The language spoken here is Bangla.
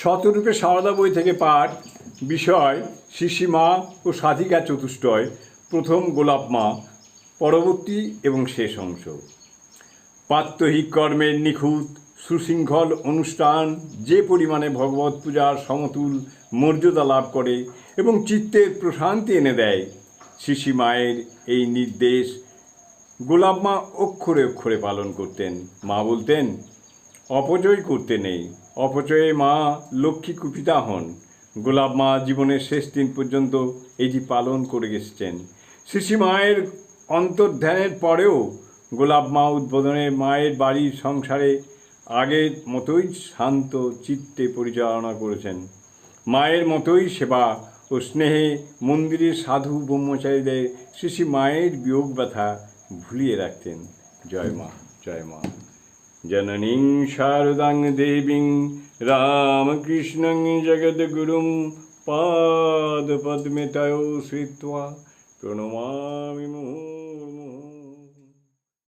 শতরূপে সারদা বই থেকে পাঠ। বিষয় শিশিমা ও সাধিকা চতুষ্টয়, প্রথম গোলাপ মা, পরবর্তী এবং শেষ অংশ। প্রাত্যহিক কর্মের নিখুঁত সুশৃঙ্খল অনুষ্ঠান যে পরিমাণে ভগবত পূজার সমতুল মর্যাদা লাভ করে এবং চিত্তের প্রশান্তি এনে দেয়, শিশিমায়ের এই নির্দেশ গোলাপ মা অক্ষরে অক্ষরে পালন করতেন। মা বলতেন, অপচয় করতে নেই, অপচয়ে মা লক্ষ্মী কুপিতা হন। গোলাপ মা জীবনের শেষ দিন পর্যন্ত এটি পালন করে এসেছেন। শিশিমায়ের অন্তর্ধানের পরেও গোলাপ মা উদ্বোধনে মায়ের বাড়ির সংসারে আগের মতোই শান্ত চিত্তে পরিচালনা করেছেন। মায়ের মতোই সেবা ও স্নেহে মন্দিরের সাধু ব্রহ্মচারীদের শিশিমায়ের বিয়োগ ব্যথা ভুলিয়ে রাখতেন। জয় মা, জয় মা। জননীং শারদাং দেবীং রামকৃষ্ণং জগদ্গুরুং পাদপদ্মে তয়ো শ্রিত্বা প্রণমামি।